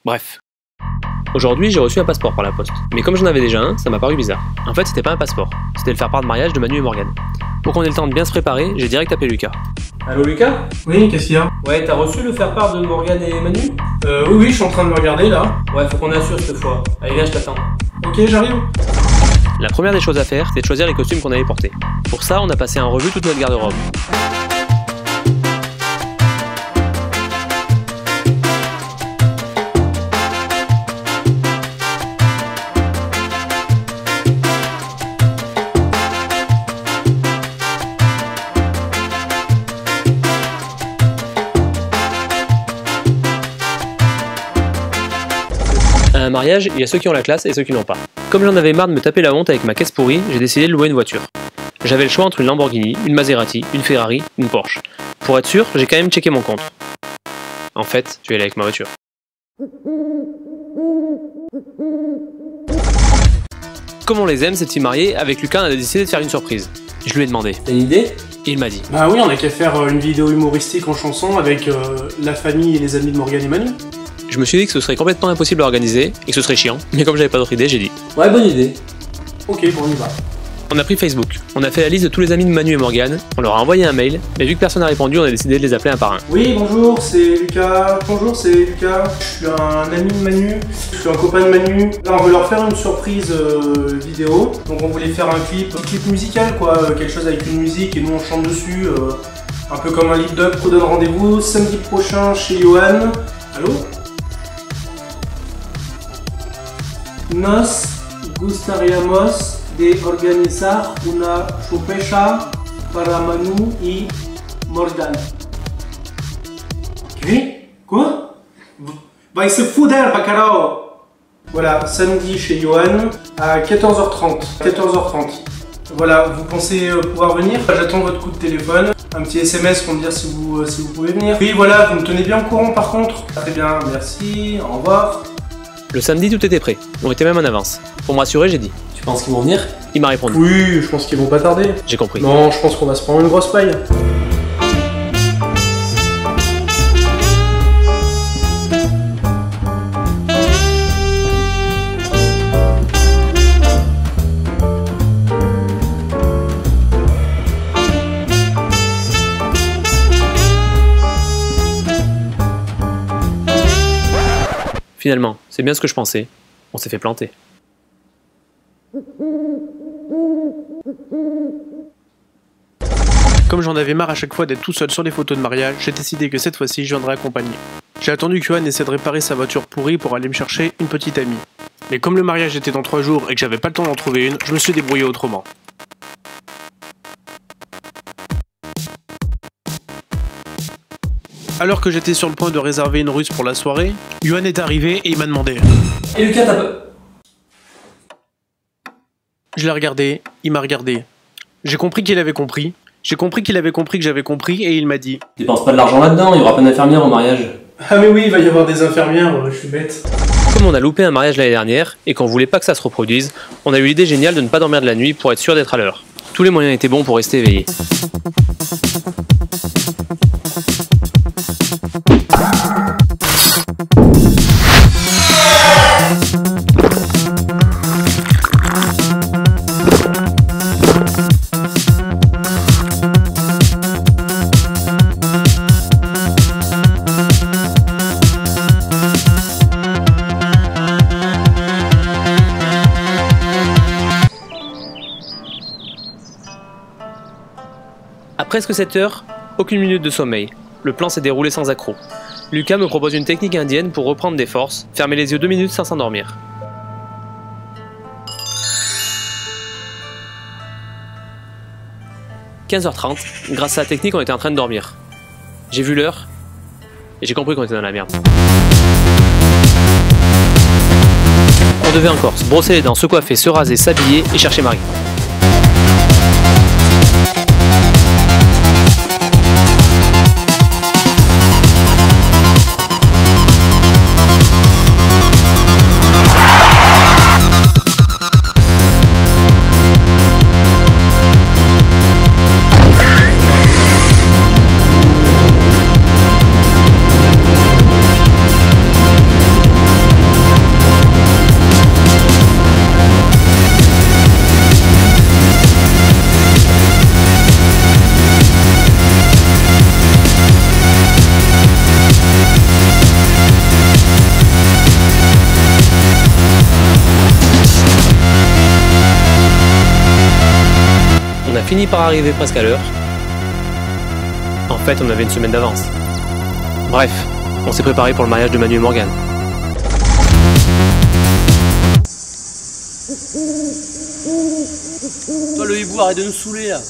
Bref. Aujourd'hui, j'ai reçu un passeport par la poste. Mais comme j'en avais déjà un, ça m'a paru bizarre. En fait, c'était pas un passeport, c'était le faire-part de mariage de Manu et Morgane. Pour qu'on ait le temps de bien se préparer, j'ai direct appelé Lucas. Allô Lucas? Oui, qu'est-ce qu'il y a? Ouais, t'as reçu le faire-part de Morgane et Manu? Oui, je suis en train de me regarder là. Ouais, faut qu'on assure cette fois. Allez, viens, je t'attends. Ok, j'arrive. La première des choses à faire, c'est de choisir les costumes qu'on allait porter. Pour ça, on a passé en revue toute notre garde-robe. À un mariage, il y a ceux qui ont la classe et ceux qui l'ont pas. Comme j'en avais marre de me taper la honte avec ma caisse pourrie, j'ai décidé de louer une voiture. J'avais le choix entre une Lamborghini, une Maserati, une Ferrari, une Porsche. Pour être sûr, j'ai quand même checké mon compte. En fait, je vais aller avec ma voiture. Comme on les aime, ces petits mariés, avec Lucas, on a décidé de faire une surprise. Je lui ai demandé. T'as une idée? Et il m'a dit. Bah oui, on a qu'à faire une vidéo humoristique en chanson avec la famille et les amis de Morgane et Manu. Je me suis dit que ce serait complètement impossible à organiser et que ce serait chiant, mais comme j'avais pas d'autre idée, j'ai dit. Ouais, bonne idée. Ok, bon, on y va. On a pris Facebook, on a fait la liste de tous les amis de Manu et Morgane, on leur a envoyé un mail, mais vu que personne n'a répondu, on a décidé de les appeler un par un. Oui, bonjour, c'est Lucas. Bonjour, c'est Lucas. Je suis un ami de Manu, je suis un copain de Manu. Là, on veut leur faire une surprise vidéo. Donc on voulait faire un clip musical, quoi, quelque chose avec une musique et nous on chante dessus. Un peu comme un lip dub. On donne rendez-vous samedi prochain chez Johan. Allô? Nos gustaríamos de organizar una sorpresa para Manu y Morgane. Quoi? Va se foutre, bacalao! Voilà, samedi chez Johan à 14h30. 14h30. Voilà, vous pensez pouvoir venir? J'attends votre coup de téléphone, un petit SMS pour me dire si vous pouvez venir. Oui, voilà, vous me tenez bien au courant par contre. Très bien, merci, au revoir. Le samedi, tout était prêt, on était même en avance. Pour me rassurer, j'ai dit. Tu penses qu'ils vont venir? Il m'a répondu. Oui, je pense qu'ils vont pas tarder. J'ai compris. Non, je pense qu'on va se prendre une grosse paille. Finalement, c'est bien ce que je pensais. On s'est fait planter. Comme j'en avais marre à chaque fois d'être tout seul sur les photos de mariage, j'ai décidé que cette fois-ci je viendrais accompagner. J'ai attendu que Johan essaie de réparer sa voiture pourrie pour aller me chercher une petite amie. Mais comme le mariage était dans 3 jours et que j'avais pas le temps d'en trouver une, je me suis débrouillé autrement. Alors que j'étais sur le point de réserver une russe pour la soirée, Johan est arrivé et il m'a demandé. Et Lucas, t'as pas... Je l'ai regardé, il m'a regardé. J'ai compris qu'il avait compris. J'ai compris qu'il avait compris que j'avais compris et il m'a dit. Dépense pas de l'argent là-dedans, il y aura pas d'infirmière au mariage. Ah mais oui, il va y avoir des infirmières, je suis bête. Comme on a loupé un mariage l'année dernière et qu'on voulait pas que ça se reproduise, on a eu l'idée géniale de ne pas dormir de la nuit pour être sûr d'être à l'heure. Tous les moyens étaient bons pour rester éveillé. À presque 7 heures, aucune minute de sommeil. Le plan s'est déroulé sans accroc. Lucas me propose une technique indienne pour reprendre des forces, fermer les yeux 2 minutes sans s'endormir. « 15h30, grâce à la technique, on était en train de dormir. J'ai vu l'heure et j'ai compris qu'on était dans la merde. On devait encore se brosser les dents, se coiffer, se raser, s'habiller et chercher Marie. fini par arriver presque à l'heure. En fait, on avait une semaine d'avance. Bref, on s'est préparé pour le mariage de Manu et Morgane. Toi le hibou, arrête de nous saouler là.